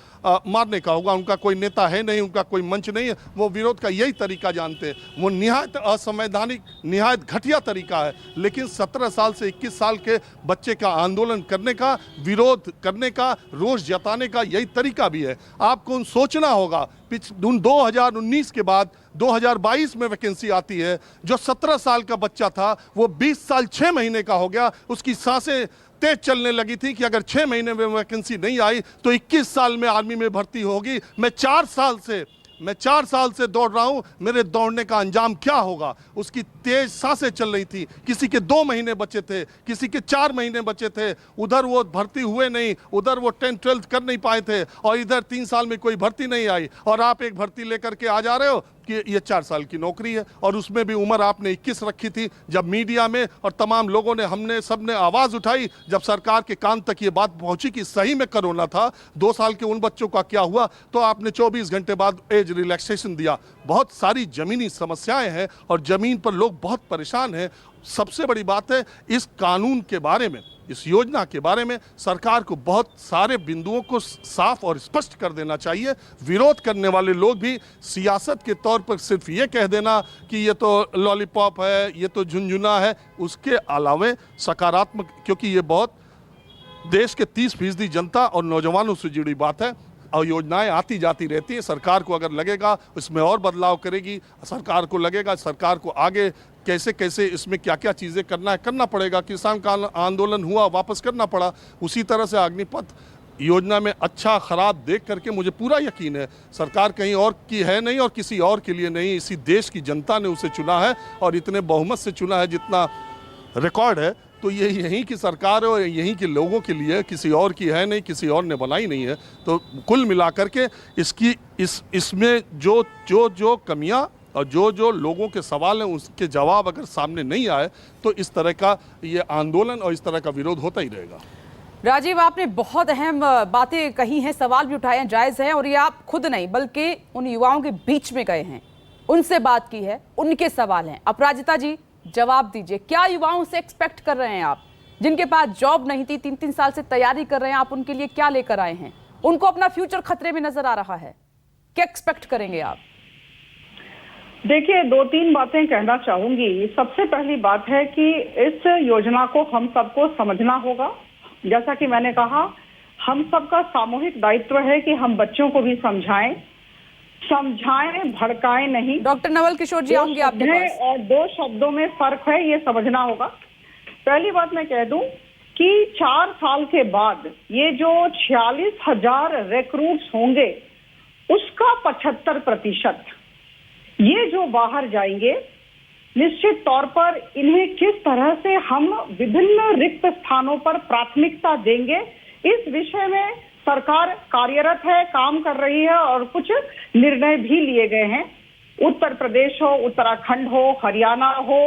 J: मारने का होगा। उनका कोई नेता है नहीं, उनका कोई मंच नहीं है, वो विरोध का यही तरीका जानते हैं। वो निहायत असंवैधानिक, निहायत घटिया तरीका है। लेकिन 17 साल से 21 साल के बच्चे का आंदोलन करने का, विरोध करने का, रोष जताने का यही तरीका भी है। आपको सोचना होगा, 2019 के बाद 2022 में वैकेंसी आती है। जो 17 साल का बच्चा था वो 20 साल 6 महीने का हो गया, उसकी सांसें तेज चलने लगी थी कि अगर 6 महीने में वैकेंसी नहीं आई तो 21 साल में आर्मी में भर्ती होगी। मैं 4 साल से दौड़ रहा हूं, मेरे दौड़ने का अंजाम क्या होगा? उसकी तेज सांसें चल रही थी, किसी के 2 महीने बचे थे, किसी के 4 महीने बचे थे। उधर वो भर्ती हुए नहीं, उधर वो 10-12 कर नहीं पाए थे, और इधर 3 साल में कोई भर्ती नहीं आई, और आप एक भर्ती लेकर के आ जा रहे हो कि ये 4 साल की नौकरी है। और उसमें भी उम्र आपने 21 रखी थी। जब मीडिया में और तमाम लोगों ने, हमने सबने आवाज उठाई, जब सरकार के कान तक ये बात पहुंची कि सही में कोरोना था, 2 साल के उन बच्चों का क्या हुआ, तो आपने 24 घंटे बाद एज रिलैक्सेशन दिया। बहुत सारी जमीनी समस्याएं हैं और जमीन पर लोग बहुत परेशान हैं। सबसे बड़ी बात है, इस कानून के बारे में, इस योजना के बारे में सरकार को बहुत सारे बिंदुओं को साफ और स्पष्ट कर देना चाहिए। विरोध करने वाले लोग भी सियासत के तौर पर सिर्फ ये कह देना कि ये तो लॉलीपॉप है, ये तो झुनझुना है, उसके अलावे सकारात्मक, क्योंकि ये बहुत देश के 30% जनता और नौजवानों से जुड़ी बात है, और योजनाएं आती जाती रहती है। सरकार को अगर लगेगा इसमें और बदलाव करेगी, सरकार को लगेगा सरकार को आगे कैसे इसमें क्या क्या चीज़ें करना पड़ेगा। किसान का आंदोलन हुआ, वापस करना पड़ा। उसी तरह से अग्निपथ योजना में अच्छा खराब देख करके मुझे पूरा यकीन है सरकार कहीं और की है नहीं और किसी और के लिए नहीं, इसी देश की जनता ने उसे चुना है और इतने बहुमत से चुना है जितना रिकॉर्ड है। तो ये यहीं की सरकार है और यहीं के लोगों के लिए, किसी और की है नहीं, किसी और ने बनाई नहीं है। तो कुल मिलाकर के इसमें जो कमियां और जो लोगों के सवाल हैं उसके जवाब अगर सामने नहीं आए तो इस तरह का ये आंदोलन और इस तरह का विरोध होता ही रहेगा।
A: राजीव, आपने बहुत अहम बातें कही हैं, सवाल भी उठाए हैं, जायज हैं, और ये आप खुद नहीं बल्कि उन युवाओं के बीच में गए हैं, उनसे बात की है, उनके सवाल हैं। अपराजिता जी, जवाब दीजिए, क्या युवाओं से एक्सपेक्ट कर रहे हैं आप, जिनके पास जॉब नहीं थी, 3-3 साल से तैयारी कर रहे हैं, आप उनके लिए क्या लेकर आए हैं? उनको अपना फ्यूचर खतरे में नजर आ रहा है, क्या एक्सपेक्ट करेंगे आप?
H: देखिए, 2-3 बातें कहना चाहूंगी। सबसे पहली बात है कि इस योजना को हम सबको समझना होगा। जैसा कि मैंने कहा, हम सबका सामूहिक दायित्व है कि हम बच्चों को भी समझाएं, भड़काएं नहीं।
A: डॉक्टर नवल किशोर जी, आऊंगी आपके पास।
H: और 2 शब्दों में फर्क है, ये समझना होगा। पहली बात मैं कह दूं कि 4 साल के बाद ये जो 46,000 रिक्रूट्स होंगे उसका 75% ये जो बाहर जाएंगे, निश्चित तौर पर इन्हें किस तरह से हम विभिन्न रिक्त स्थानों पर प्राथमिकता देंगे, इस विषय में सरकार कार्यरत है, काम कर रही है और कुछ निर्णय भी लिए गए हैं। उत्तर प्रदेश हो, उत्तराखंड हो, हरियाणा हो,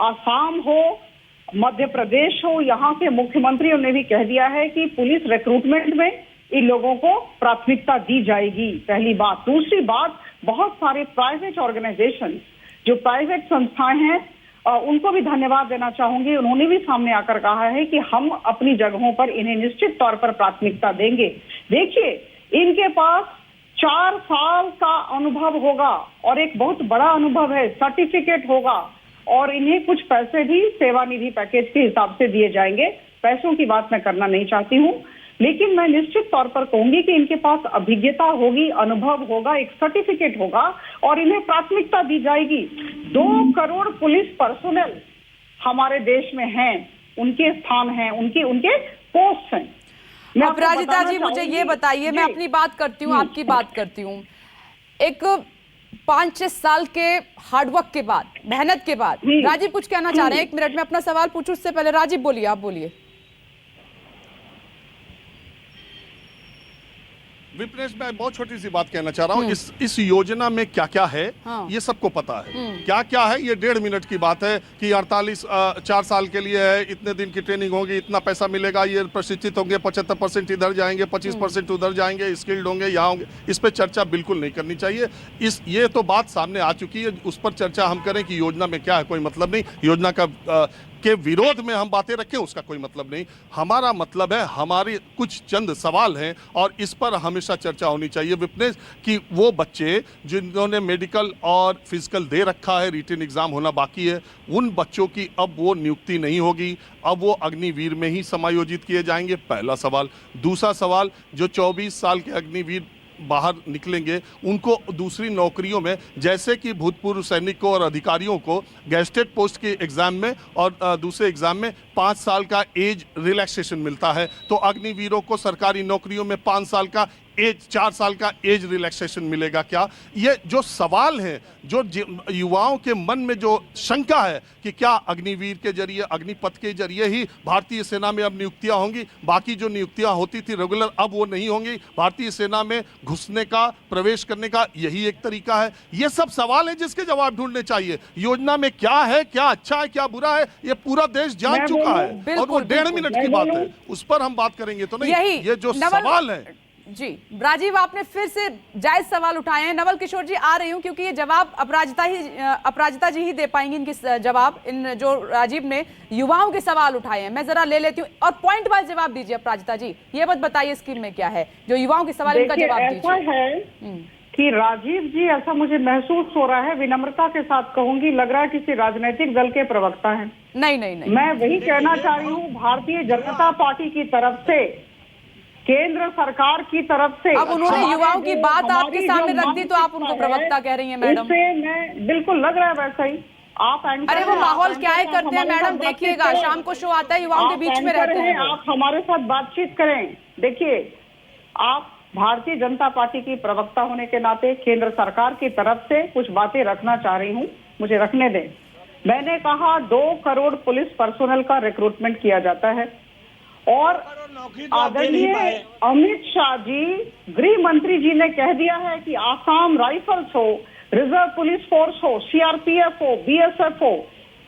H: आसाम हो, मध्य प्रदेश हो, यहाँ के मुख्यमंत्रियों ने भी कह दिया है कि पुलिस रिक्रूटमेंट में इन लोगों को प्राथमिकता दी जाएगी। पहली बात। दूसरी बात, बहुत सारे प्राइवेट ऑर्गेनाइजेशन, जो प्राइवेट संस्थाएं हैं, उनको भी धन्यवाद देना चाहूंगी। उन्होंने भी सामने आकर कहा है कि हम अपनी जगहों पर इन्हें निश्चित तौर पर प्राथमिकता देंगे। देखिए, इनके पास 4 साल का अनुभव होगा और एक बहुत बड़ा अनुभव है, सर्टिफिकेट होगा और इन्हें कुछ पैसे भी सेवानिधि पैकेज के हिसाब से दिए जाएंगे। पैसों की बात मैं करना नहीं चाहती हूँ, लेकिन मैं निश्चित तौर पर कहूंगी कि इनके पास अभिज्ञता होगी, अनुभव होगा, एक सर्टिफिकेट होगा और इन्हें प्राथमिकता दी जाएगी। 2 करोड़ पुलिस पर्सोनल हमारे देश में हैं, उनके स्थान हैं, उनके पोस्ट हैं।
A: अपराजिता जी मुझे ये बताइए, मैं अपनी बात करती हूँ, आपकी बात करती हूँ। एक 5-6 साल के हार्डवर्क के बाद, मेहनत के बाद राजीव कुछ कहना चाह रहे हैं। 1 मिनट में अपना सवाल पूछूं, उससे पहले राजीव बोलिए, आप बोलिए।
J: विप्रेश, मैं बहुत छोटी सी बात कहना चाह रहा हूँ। इस योजना में क्या क्या है ये सबको पता है। क्या क्या है ये 1.5 मिनट की बात है कि 4 साल के लिए है, इतने दिन की ट्रेनिंग होगी, इतना पैसा मिलेगा, ये प्रशिक्षित होंगे, 75% इधर जाएंगे, 25% उधर जाएंगे, स्किल्ड होंगे, यहाँ होंगे। इस पर चर्चा बिल्कुल नहीं करनी चाहिए। ये तो बात सामने आ चुकी है, उस पर चर्चा हम करें कि योजना में क्या है, कोई मतलब नहीं। योजना के विरोध में हम बातें रखें, उसका कोई मतलब नहीं। हमारा मतलब है, हमारी कुछ चंद सवाल हैं और इस पर हमेशा चर्चा होनी चाहिए विपनेश, कि वो बच्चे जिन्होंने मेडिकल और फिजिकल दे रखा है, रिटन एग्जाम होना बाकी है, उन बच्चों की अब वो नियुक्ति नहीं होगी, अब वो अग्निवीर में ही समायोजित किए जाएंगे, पहला सवाल। दूसरा सवाल, जो 24 साल के अग्निवीर बाहर निकलेंगे उनको दूसरी नौकरियों में, जैसे कि भूतपूर्व सैनिकों और अधिकारियों को गेस्टेड पोस्ट के एग्जाम में और दूसरे एग्जाम में 5 साल का एज रिलैक्सेशन मिलता है, तो अग्निवीरों को सरकारी नौकरियों में 5 साल का 4 साल का एज रिलैक्सेशन मिलेगा क्या? ये जो सवाल हैं, जो युवाओं के मन में जो शंका है कि क्या अग्निवीर के जरिए, अग्निपथ के जरिए ही भारतीय सेना में अब नियुक्तियां होंगी, बाकी जो नियुक्तियां होती थी रेगुलर अब वो नहीं होंगी, भारतीय सेना में घुसने का, प्रवेश करने का यही एक तरीका है। ये सब सवाल है जिसके जवाब ढूंढने चाहिए। योजना में क्या है, क्या अच्छा है, क्या बुरा है, ये पूरा देश जान चुका है और वो 1.5 मिनट की बात है, उस पर हम बात करेंगे तो नहीं। ये जो सवाल है
A: जी, राजीव आपने फिर से जायज सवाल उठाए हैं। नवल किशोर जी आ रही हूं, क्योंकि ये जवाब अपराजिता जी ही दे पाएंगी इनके जवाब, इन जो राजीव ने युवाओं के सवाल उठाए हैं। मैं जरा ले लेती हूँ और पॉइंट वाइज जवाब दीजिए अपराजिता जी। ये मत बताइए स्कीम में क्या है, जो युवाओं के सवाल इनका जवाब दीजिए।
H: ऐसा है कि राजीव जी, ऐसा मुझे महसूस हो रहा है, विनम्रता के साथ कहूंगी, लग रहा है किसी राजनीतिक दल के प्रवक्ता हैं।
A: नहीं,
H: मैं वही कहना चाह रही हूँ, भारतीय जनता पार्टी की तरफ से, केंद्र सरकार की तरफ से।
A: अब उन्होंने युवाओं की बात आपके सामने रख दी तो आप उनको प्रवक्ता कह रही हैं मैडम।
H: इससे मैं बिल्कुल लग रहा है वैसा ही आप एंकर।
A: अरे वो माहौल क्या है करते हैं मैडम, देखिएगा शाम को शो आता है, युवाओं के बीच में रहते हैं।
H: आप हमारे साथ बातचीत करें। देखिए, आप भारतीय जनता पार्टी की प्रवक्ता होने के नाते केंद्र सरकार की तरफ से कुछ बातें रखना चाह रही हूँ, मुझे रखने दें। मैंने कहा 2 करोड़ पुलिस पर्सोनल का रिक्रूटमेंट किया जाता है और आदरणीय अमित शाह जी, गृह मंत्री जी ने कह दिया है कि आसाम राइफल्स हो, रिजर्व पुलिस फोर्स हो, सीआरपीएफ हो, बीएसएफ हो,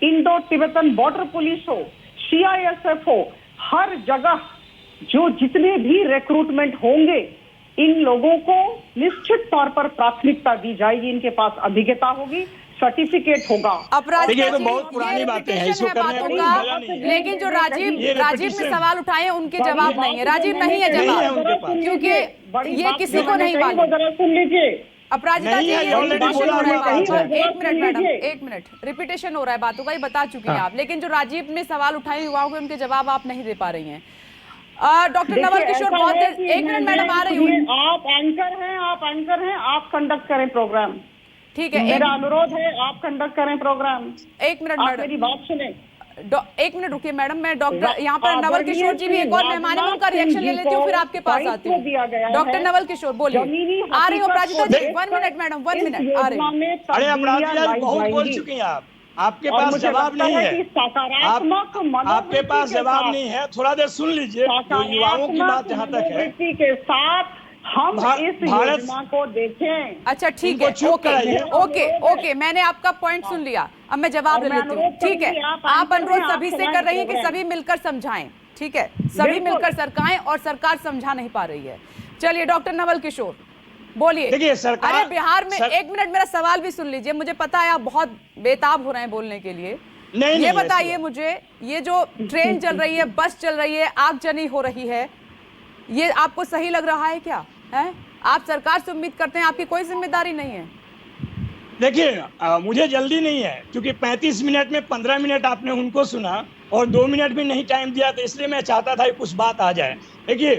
H: इंडो तिब्बतन बॉर्डर पुलिस हो, सीआईएसएफ हो, हर जगह जो जितने भी रिक्रूटमेंट होंगे, इन लोगों को निश्चित तौर पर प्राथमिकता दी जाएगी। इनके पास अभिज्ञता होगी, सर्टिफिकेट होगा।
F: देखिए तो बहुत पुरानी बातें हैं, इसको करने का,
A: लेकिन जो राजीव ने सवाल उठाए हैं उनके जवाब नहीं है। राजीव नहीं है जवाब, क्योंकि ये किसी को नहीं मालूम।
H: सुन लीजिए
A: अपराजिता जी, रिपीटेशन हो रहा है बातों का। 1 मिनट मैडम, 1 मिनट, रिपीटेशन हो रहा है बातों का, ये बता चुकी हैं आप। लेकिन जो राजीव ने सवाल उठाए युवाओं के, उनके जवाब आप नहीं दे पा रही हैं। डॉक्टर नवल किशोर, बहुत देर। 1 मिनट मैडम, आ रही हूँ।
H: आप एंकर हैं, आप कंडक्ट करें प्रोग्राम,
A: ठीक है।
H: मेरा अनुरोध है, आप कंडक्ट करें प्रोग्राम।
A: 1 मिनट मैडम,
H: मेरी बात सुने।
A: 1 मिनट रुकिए मैडम, मैं डॉक्टर यहाँ पर नवल किशोर जी भी एक और मेहमान है, उनका रिएक्शन ले लेती हूँ, फिर आपके पास आती हूँ। डॉक्टर नवल किशोर बोलिए। आ रही हूँ अपराजिता जी, 1 मिनट मैडम, 1 मिनट, आ रही हूँ।
F: अरे अपराजिता जी बहुत बोल चुकी हैं आप, आपके पास जवाब नहीं है, आपके पास जवाब नहीं है, थोड़ा देर सुन लीजिए। युवाओं की बात जहाँ तक है
H: के साथ हम इस योजना को देखें।
A: अच्छा ठीक है, ओके, मैंने आपका पॉइंट सुन लिया, अब मैं जवाब ले लेती हूँ। ठीक है, आप अनुरोध सभी से कर रही हैं कि सभी मिलकर समझाएं। ठीक है, सभी मिलकर सरकाएं और सरकार समझा नहीं पा रही है। चलिए डॉक्टर नवल किशोर बोलिए।
F: देखिए सरकार,
A: अरे बिहार में 1 मिनट मेरा सवाल भी सुन लीजिए। मुझे पता है आप बहुत बेताब हो रहे हैं बोलने के लिए। ये बताइए मुझे, ये जो ट्रेन चल रही है, बस चल रही है, आगजनी हो रही है, ये आपको सही लग रहा है क्या? है आप सरकार से उम्मीद करते हैं, आपकी कोई जिम्मेदारी नहीं है?
K: देखिए, मुझे जल्दी नहीं है, क्योंकि 35 मिनट में 15 मिनट आपने उनको सुना और 2 मिनट भी नहीं टाइम दिया, तो इसलिए मैं चाहता था कि कुछ बात आ जाए। देखिए,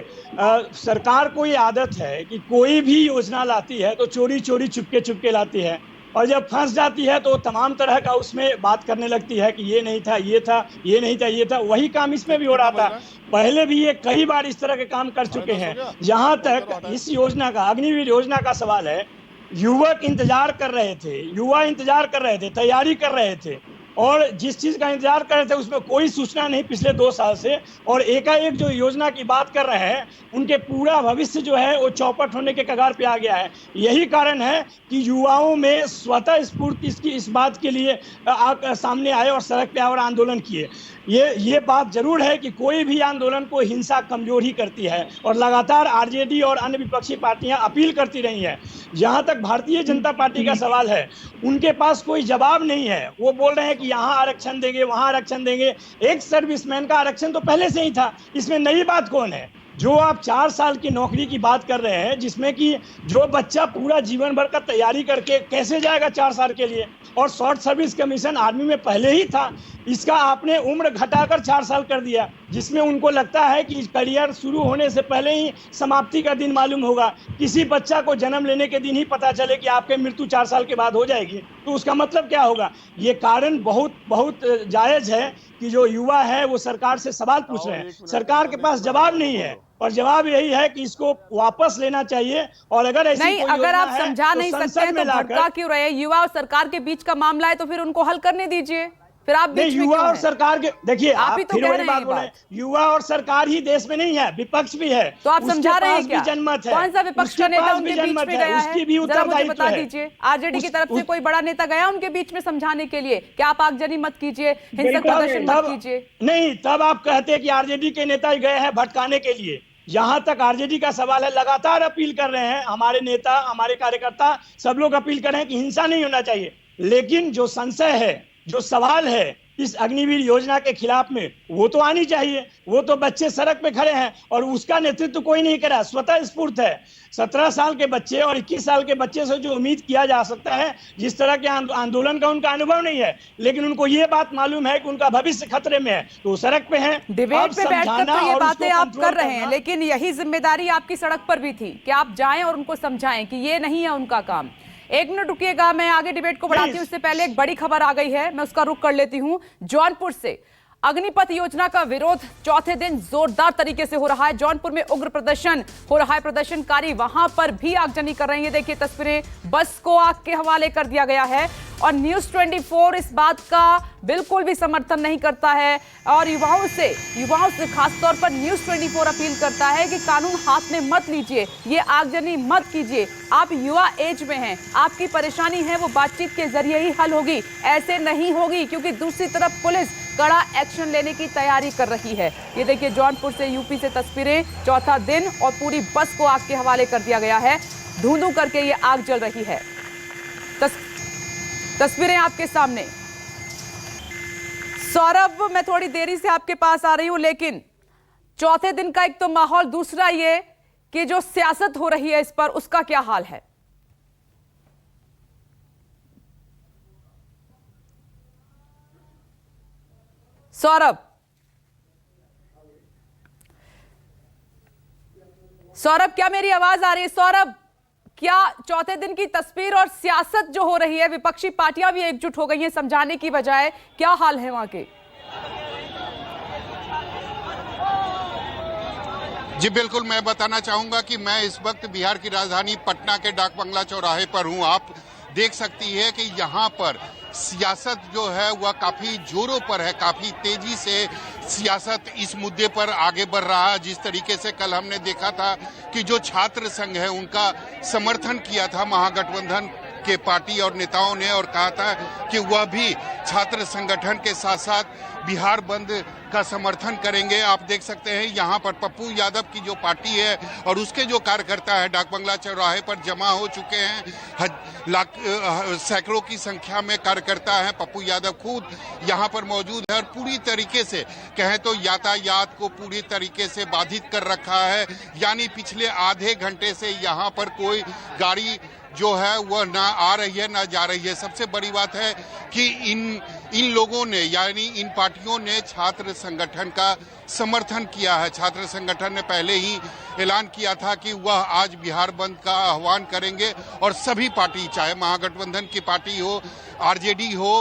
K: सरकार को ये आदत है कि कोई भी योजना लाती है तो चोरी चोरी चुपके चुपके लाती है, और जब फंस जाती है तो तमाम तरह का उसमें बात करने लगती है कि ये नहीं था, ये था, ये नहीं था, ये था। वही काम इसमें भी हो रहा था। पहले भी ये कई बार इस तरह के काम कर चुके हैं। जहां तक इस योजना का, अग्निवीर योजना का सवाल है, युवक इंतजार कर रहे थे, युवा इंतजार कर रहे थे, तैयारी कर रहे थे, और जिस चीज का इंतजार कर रहे थे उसमें कोई सूचना नहीं पिछले 2 साल से, और एकाएक जो योजना की बात कर रहे हैं उनके पूरा भविष्य जो है वो चौपट होने के कगार पे आ गया है। यही कारण है कि युवाओं में स्वतः स्फूर्ति इस बात के लिए सामने आए और सड़क पे आए और आंदोलन किए। ये बात जरूर है कि कोई भी आंदोलन को हिंसा कमजोर ही करती है, और लगातार आरजेडी और अन्य विपक्षी पार्टियां अपील करती रही हैं। जहां तक भारतीय जनता पार्टी का सवाल है, उनके पास कोई जवाब नहीं है। वो बोल रहे हैं कि यहाँ आरक्षण देंगे, वहाँ आरक्षण देंगे। एक सर्विसमैन का आरक्षण तो पहले से ही था, इसमें नई बात कौन है? जो आप 4 साल की नौकरी की बात कर रहे हैं, जिसमें कि जो बच्चा पूरा जीवन भर का तैयारी करके कैसे जाएगा 4 साल के लिए, और शॉर्ट सर्विस कमीशन आर्मी में पहले ही था, इसका आपने उम्र घटाकर 4 साल कर दिया, जिसमें उनको लगता है कि करियर शुरू होने से पहले ही समाप्ति का दिन मालूम होगा। किसी बच्चा को जन्म लेने के दिन ही पता चले कि आपके मृत्यु 4 साल के बाद हो जाएगी, तो उसका मतलब क्या होगा? ये कारण बहुत जायज है कि जो युवा है वो सरकार से सवाल पूछ रहे हैं। सरकार के पास जवाब नहीं है, और जवाब यही है कि इसको वापस लेना चाहिए। और अगर ऐसी
A: नहीं,
K: कोई
A: अगर आप
K: योजना है,
A: समझा नहीं
K: संसद
A: सकते हैं
K: में
A: तो भड़का क्यों रहे? युवा और सरकार के बीच का मामला है तो फिर उनको हल करने दीजिए, फिर आप बीच में
K: युवा
A: क्यों
K: और
A: हैं?
K: सरकार के, देखिए,
A: आप
K: आप
A: ही तो
K: फिर
A: कह
K: वही
A: रहे
K: बात
A: हैं ये
K: बोले,
A: बात।
K: युवा और सरकार ही देश में नहीं है, विपक्ष भी है।
A: तो आप
K: उसके
A: समझा रहे हैं
K: पास भी
A: क्या?
K: जनमत है।
A: कौन सा विपक्ष का
K: उसके
A: नेता
K: पास
A: उनके
K: भी
A: बीच
K: जनमत
A: में
K: है,
A: गया है?
K: उसकी भी
A: जरा मुझे
K: उत्तरदायित्व
A: बता
K: है।
A: दीजिए, आरजेडी की तरफ से कोई बड़ा नेता गया उनके बीच में समझाने के लिए कि आप आगजनी मत कीजिए, हिंसक प्रदर्शन मत कीजिए?
K: नहीं, तब आप कहते हैं कि आरजेडी के नेता ही गए हैं भटकाने के लिए। जहां तक आरजेडी का सवाल है, लगातार अपील कर रहे हैं हमारे नेता, हमारे कार्यकर्ता, सब लोग अपील कर रहे हैं कि हिंसा नहीं होना चाहिए। लेकिन जो संशय है, जो सवाल है इस अग्निवीर योजना के खिलाफ में, वो तो आनी चाहिए। वो तो बच्चे सड़क पे खड़े हैं और उसका नेतृत्व कोई नहीं करा, स्वतः स्फूर्त है। 17 साल के बच्चे और 21 साल के बच्चे से जो उम्मीद किया जा सकता है, जिस तरह के आंदोलन का उनका अनुभव नहीं है, लेकिन उनको ये बात मालूम है कि उनका भविष्य खतरे में है, तो सड़क पे हैं।
A: डिबेट पे बैठकर तो ये बातें आप कर रहे हैं, लेकिन यही जिम्मेदारी आपकी सड़क पर भी थी कि आप जाएं और उनको समझाएं कि ये नहीं है उनका काम। 1 मिनट रुकिएगा, मैं आगे डिबेट को बढ़ाती हूँ। उससे पहले एक बड़ी खबर आ गई है, मैं उसका रुख कर लेती हूँ। जौनपुर से अग्निपथ योजना का विरोध चौथे दिन जोरदार तरीके से हो रहा है। जौनपुर में उग्र प्रदर्शन हो रहा है, प्रदर्शनकारी वहां पर भी आगजनी कर रहे हैं। ये देखिए तस्वीरें, बस को आग के हवाले कर दिया गया है, और न्यूज़ 24 इस बात का बिल्कुल भी समर्थन नहीं करता है, और युवाओं से खासतौर पर न्यूज़ 24 अपील करता है कि कानून हाथ में मत लीजिए, ये आगजनी मत कीजिए। आप युवा एज में हैं, आपकी परेशानी है वो बातचीत के जरिए ही हल होगी, ऐसे नहीं होगी, क्योंकि दूसरी तरफ पुलिस कड़ा एक्शन लेने की तैयारी कर रही है। ये देखिए जौनपुर से, यूपी से तस्वीरें, चौथा दिन और पूरी बस को आग के हवाले कर दिया गया है। धुंधु करके ये आग जल रही है। तस्वीरें आपके सामने। सौरभ, मैं थोड़ी देरी से आपके पास आ रही हूं, लेकिन चौथे दिन का एक तो माहौल, दूसरा ये कि जो सियासत हो रही है इस पर, उसका क्या हाल है? सौरभ, क्या मेरी आवाज आ रही है? सौरभ, क्या चौथे दिन की तस्वीर और सियासत जो हो रही है, विपक्षी पार्टियां भी एकजुट हो गई हैं समझाने की बजाय, क्या हाल है वहां के?
L: जी बिल्कुल, मैं बताना चाहूंगा कि मैं इस वक्त बिहार की राजधानी पटना के डाक बंगला चौराहे पर हूं। आप देख सकती है कि यहाँ पर सियासत जो है वह काफी जोरों पर है, काफी तेजी से सियासत इस मुद्दे पर आगे बढ़ रहा है। जिस तरीके से कल हमने देखा था कि जो छात्र संघ है उनका समर्थन किया था महागठबंधन के पार्टी और नेताओं ने, और कहा था कि वह भी छात्र संगठन के साथ साथ बिहार बंद का समर्थन करेंगे। आप देख सकते हैं यहाँ पर पप्पू यादव की जो पार्टी है और उसके जो कार्यकर्ता है डाक बंगला चौराहे पर जमा हो चुके हैं। सैकड़ों की संख्या में कार्यकर्ता हैं। पप्पू यादव खुद यहाँ पर मौजूद है और पूरी तरीके से कहें तो यातायात को पूरी तरीके से बाधित कर रखा है। यानी पिछले आधे घंटे से यहाँ पर कोई गाड़ी जो है वह ना आ रही है ना जा रही है। सबसे बड़ी बात है कि इन लोगों ने यानी इन पार्टियों ने छात्र संगठन का समर्थन किया है। छात्र संगठन ने पहले ही ऐलान किया था कि वह आज बिहार बंद का आह्वान करेंगे और सभी पार्टी, चाहे महागठबंधन की पार्टी हो, आरजेडी हो,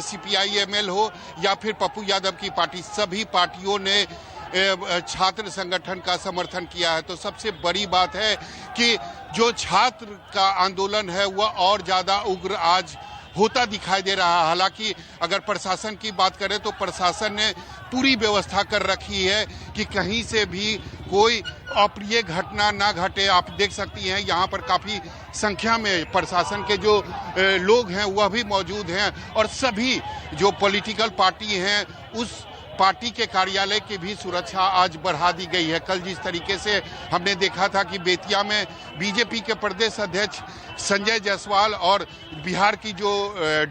L: सीपीआई-एमएल हो या फिर पप्पू यादव की पार्टी, सभी पार्टियों ने छात्र संगठन का समर्थन किया है। तो सबसे बड़ी बात है कि जो छात्र का आंदोलन है वह और ज्यादा उग्र आज होता दिखाई दे रहा है। हालांकि अगर प्रशासन की बात करें तो प्रशासन ने पूरी व्यवस्था कर रखी है कि कहीं से भी कोई अप्रिय घटना ना घटे। आप देख सकती हैं यहाँ पर काफी संख्या में प्रशासन के जो लोग हैं वह भी मौजूद हैं और सभी जो पॉलिटिकल पार्टी हैं उस पार्टी के कार्यालय की भी सुरक्षा आज बढ़ा दी गई है। कल जिस तरीके से हमने देखा था कि बेतिया में बीजेपी के प्रदेश अध्यक्ष संजय जायसवाल और बिहार की जो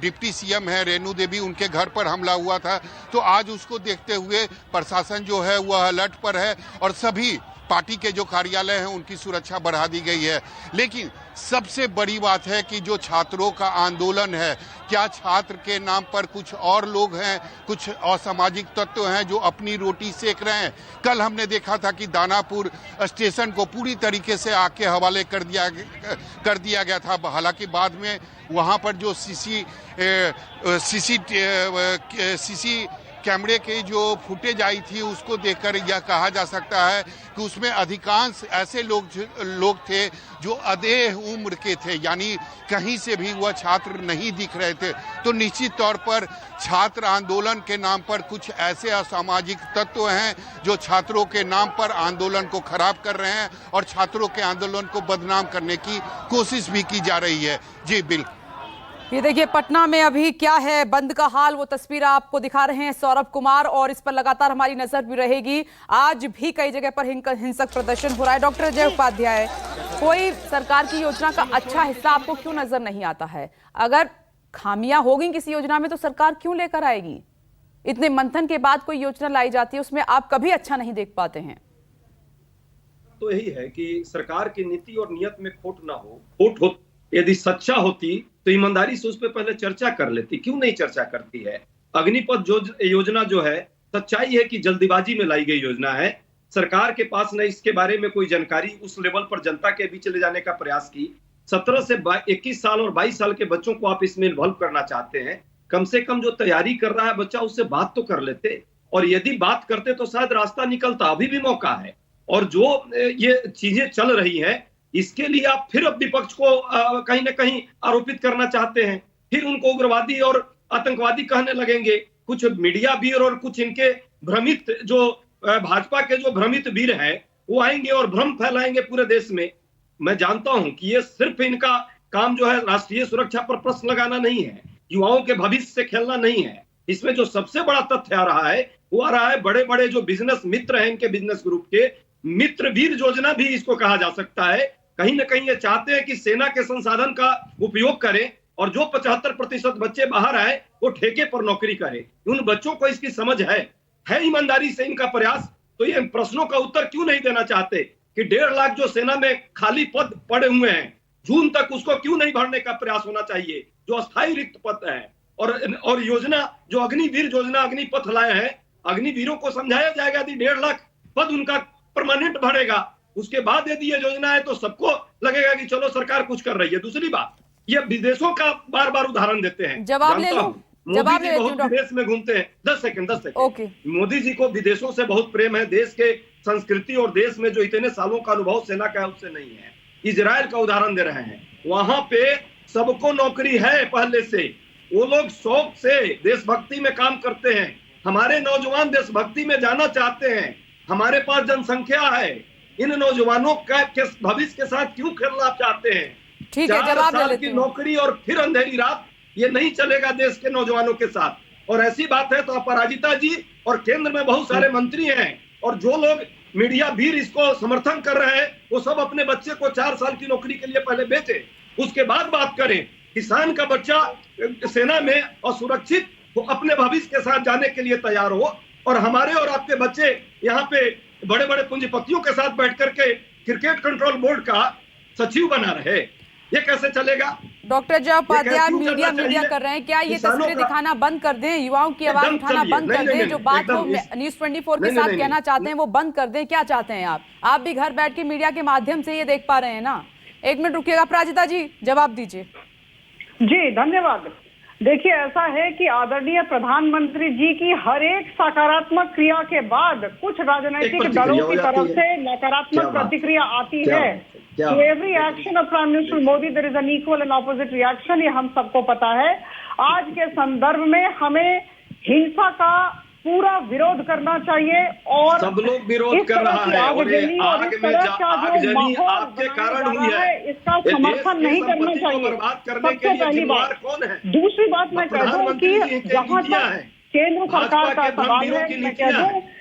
L: डिप्टी सीएम है रेणु देवी, उनके घर पर हमला हुआ था, तो आज उसको देखते हुए प्रशासन जो है वह अलर्ट पर है और सभी पार्टी के जो कार्यालय हैं उनकी सुरक्षा बढ़ा दी गई है। लेकिन सबसे बड़ी बात है कि जो छात्रों का आंदोलन है, क्या छात्र के नाम पर कुछ और लोग हैं, कुछ असामाजिक तत्व हैं जो अपनी रोटी सेक रहे हैं। कल हमने देखा था कि दानापुर स्टेशन को पूरी तरीके से आग के हवाले कर दिया गया था। हालांकि बाद में वहां पर जो सीसी कैमरे की जो फुटेज आई थी उसको देखकर यह कहा जा सकता है कि उसमें अधिकांश ऐसे लोग थे जो अधेड़ उम्र के थे, यानी कहीं से भी वह छात्र नहीं दिख रहे थे। तो निश्चित तौर पर छात्र आंदोलन के नाम पर कुछ ऐसे असामाजिक तत्व हैं जो छात्रों के नाम पर आंदोलन को खराब कर रहे हैं और छात्रों के आंदोलन को बदनाम करने की कोशिश भी की जा रही है। जी बिल्कुल।
A: ये देखिए पटना में अभी क्या है बंद का हाल, वो तस्वीर आपको दिखा रहे हैं सौरभ कुमार और इस पर लगातार हमारी नजर भी रहेगी। आज भी कई जगह पर हिंसक प्रदर्शन हो रहा है। डॉक्टर अजय उपाध्याय, कोई सरकार की योजना का अच्छा हिस्सा आपको क्यों नजर नहीं आता है? अगर खामियां होगी किसी योजना में तो सरकार क्यों लेकर आएगी? इतने मंथन के बाद कोई योजना लाई जाती है उसमें आप कभी अच्छा नहीं देख पाते हैं।
I: तो यही है कि सरकार की नीति और नियत में खोट ना हो। खोट हो यदि सच्चा होती तो ईमानदारी से उस पर पहले चर्चा कर लेती। क्यों नहीं चर्चा करती है? अग्निपथ योजना जो है, सच्चाई है कि जल्दीबाजी में लाई गई योजना है। सरकार के पास न इसके बारे में कोई जानकारी उस लेवल पर जनता के बीच ले जाने का प्रयास की। 17 से 21 साल और 22 साल के बच्चों को आप इसमें इन्वॉल्व करना चाहते हैं। कम से कम जो तैयारी कर रहा है बच्चा उससे बात तो कर लेते, और यदि बात करते तो शायद रास्ता निकलता। अभी भी मौका है। और जो ये चीजें चल रही हैं इसके लिए आप फिर अब विपक्ष को कहीं ना कहीं आरोपित करना चाहते हैं, फिर उनको उग्रवादी और आतंकवादी कहने लगेंगे। कुछ मीडिया वीर और कुछ इनके भ्रमित जो भाजपा के जो भ्रमित वीर हैं वो आएंगे और भ्रम फैलाएंगे पूरे देश में। मैं जानता हूं कि ये सिर्फ इनका काम जो है राष्ट्रीय सुरक्षा पर प्रश्न लगाना नहीं है, युवाओं के भविष्य से खेलना नहीं है। इसमें जो सबसे बड़ा तथ्य आ रहा है वो आ रहा है बड़े बड़े जो बिजनेस मित्र हैं इनके बिजनेस ग्रुप के मित्र वीर योजना भी इसको कहा जा सकता है। कहीं ना कहीं ये चाहते हैं कि सेना के संसाधन का उपयोग करें और जो 75% बच्चे बाहर आए वो ठेके पर नौकरी करें। उन बच्चों को इसकी समझ है ईमानदारी से इनका प्रयास। तो ये प्रश्नों का उत्तर क्यों नहीं देना चाहते कि 1.5 लाख जो सेना में खाली पद पड़े हुए हैं जून तक उसको क्यों नहीं भरने का प्रयास होना चाहिए, जो अस्थायी रिक्त पद है। और योजना जो अग्निवीर योजना अग्निपथ लाए हैं, अग्निवीरों को समझाया जाएगा यदि 1.5 लाख पद उनका परमानेंट भरेगा, उसके बाद यदि ये योजना है तो सबको लगेगा कि चलो सरकार कुछ कर रही है। दूसरी बात, ये विदेशों का बार बार उदाहरण देते हैं।
A: जवाब ले लो।
I: मोदी जी बहुत विदेश में घूमते हैं। 10 सेकंड
A: ओके।
I: मोदी जी को विदेशों से बहुत प्रेम है। देश के संस्कृति और देश में जो इतने सालों का अनुभव सेना का है उससे नहीं है। इजराइल का उदाहरण दे रहे हैं, वहां पे सबको नौकरी है पहले से। वो लोग शौक से देशभक्ति में काम करते हैं। हमारे नौजवान देशभक्ति में जाना चाहते हैं। हमारे पास जनसंख्या है। इन नौजवानों का भविष्य के साथ क्यों खेलना चाहते हैं?
A: ठीक है, जवाब ले लेते हैं।
I: की नौकरी और फिर अंधेरी रात, ये नहीं चलेगा देश के नौजवानों के साथ। और ऐसी बात है तो अपराजिता जी और केंद्र में बहुत सारे मंत्री हैं और जो लोग मीडिया भीड़ इसको समर्थन कर रहे हैं वो सब अपने बच्चे को 4 साल की नौकरी के लिए पहले बेचे, उसके बाद बात करें। किसान का बच्चा सेना में और सुरक्षित वो अपने भविष्य के साथ जाने के लिए तैयार हो, और हमारे और आपके बच्चे यहाँ पे बड़े बड़े पूंजीपतियों के साथ बैठ करके क्रिकेट कंट्रोल बोर्ड का सचिव बना रहे, ये कैसे चलेगा?
A: डॉक्टर जय उपाध्याय,
I: ये क्यों
A: मीडिया
I: करना
A: मीडिया
I: चाहिए?
A: कर रहे हैं, क्या ये
I: किसानों
A: तस्वीरें
I: का-
A: दिखाना बंद कर दें, युवाओं की आवाज
I: एकदम
A: उठाना
I: चलिए।
A: बंद कर
I: नहीं,
A: दें,
I: नहीं,
A: जो
I: नहीं,
A: बात
I: एकदम
A: वो
I: इस-
A: न्यूज़ 24 के
I: नहीं,
A: साथ
I: नहीं,
A: कहना
I: नहीं।
A: चाहते हैं वो बंद कर दें? क्या चाहते हैं आप भी घर बैठ के मीडिया के माध्यम से ये देख पा रहे हैं ना। 1 मिनट रुकिएगा, अपराजिता जी जवाब दीजिए।
H: जी धन्यवाद। देखिए, ऐसा है कि आदरणीय प्रधानमंत्री जी की हर एक सकारात्मक क्रिया के बाद कुछ राजनीतिक दलों की तरफ से नकारात्मक प्रतिक्रिया आती है। तो every action of prime minister Modi there is an equal and opposite reaction, ये हम सबको पता है। आज के संदर्भ में हमें हिंसा का पूरा विरोध करना चाहिए और
I: सब लोग विरोध कर रहा है और ये आग में आगजनी आपके कारण हुई है।
H: इसका
I: ये
H: समर्थन
I: देश की
H: नहीं करना
I: संपत्ति को
H: चाहिए,
I: बर्बाद करने के
H: सबसे
I: लिए
H: पहली
I: जिम्मेदार
H: बात।
I: कौन है?
H: दूसरी बात मैं कह दूं
I: प्रधानमंत्री
H: कि
I: जी की
H: जहां
I: नीतियां
H: तक
I: हैं,
H: केंद्र सरकार
I: भाजपा
H: का
I: के
H: सवाल
I: धर्मवीरों
H: है,
I: की
H: मैं
I: नीतियां
H: कह दूं
I: हैं।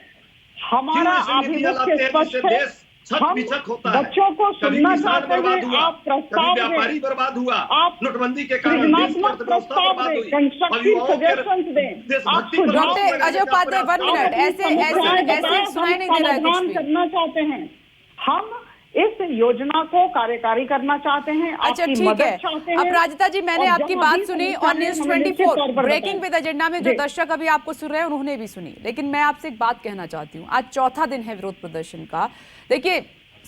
H: हमारा
I: क्यों ऐसी नीतियां
H: आभिमुख्य
I: लाते हैं
H: स्पष्ट
I: जिससे
H: है।
I: देश छत
H: हम
I: बिछत होता है?
H: बच्चों को
I: कभी
H: सुनना
I: किसान
H: चाहते
I: बर्बाद
H: हैं,
I: हुआ,
H: आप
I: कभी
H: प्रस्ताव
I: व्यापारी
H: दें,
I: बर्बाद हुआ,
H: आप
I: नोटबंदी के कारण देश
H: सृजनात्मक
I: अर्थव्यवस्था
H: प्रस्ताव
I: बर्बाद
H: दें,
I: हुई,
H: कंस्ट्रक्टिव
I: युवाओं के
H: सजेशंस दें, आप
I: देशभक्ति पर
H: सुझाव
I: रोक
A: डॉक्टर अजय उपाध्याय 1 मिनट, ऐसे सुनाई नहीं दे रहा है कुछ
H: समाधान
A: भी।
H: करना चाहते हैं। हम इस योजना को कार्यकारी करना चाहते हैं,
A: अच्छा
H: आपकी
A: ठीक
H: मदद
A: है।
H: चाहते हैं।
A: अपराजिता जी, मैंने
H: और
A: आपकी
H: जहां
A: बात
H: भी
A: सुनी
H: समस्या
A: और
H: है,
A: न्यूज़
H: हमें निश्चित
A: 24
H: तौर पर
A: ब्रेकिंग
H: बताएं।
A: विद एजेंडा में जो
H: जी।
A: दर्शक अभी आपको सुन रहे हैं उन्होंने भी सुनी, लेकिन मैं आपसे एक बात कहना चाहती हूँ। आज चौथा दिन है विरोध प्रदर्शन का। देखिए,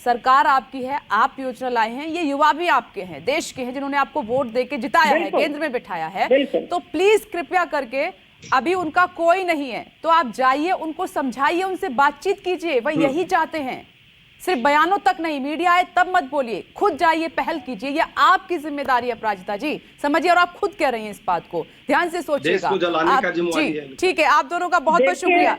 A: सरकार आपकी है, आप योजना लाए हैं, ये युवा भी आपके हैं, देश के हैं, जिन्होंने आपको वोट देके जिताया है,
H: बिल्कुल।
A: केंद्र में बिठाया है।
H: बिल्कुल।
A: तो प्लीज कृपया करके, अभी उनका कोई नहीं है तो आप जाइए, उनको समझाइए, उनसे बातचीत कीजिए, वह यही चाहते हैं। सिर्फ बयानों तक नहीं, मीडिया आए तब मत बोलिए, खुद जाइए, पहल कीजिए, ये आपकी जिम्मेदारी है अपराजिता जी, समझिए। और आप खुद कह रही हैं इस बात को, ध्यान से सोचिएगा।
I: देश को जलाने का जिम्मेदारी है।
A: ठीक है, आप दोनों का बहुत बहुत
H: देखिए,
A: शुक्रिया।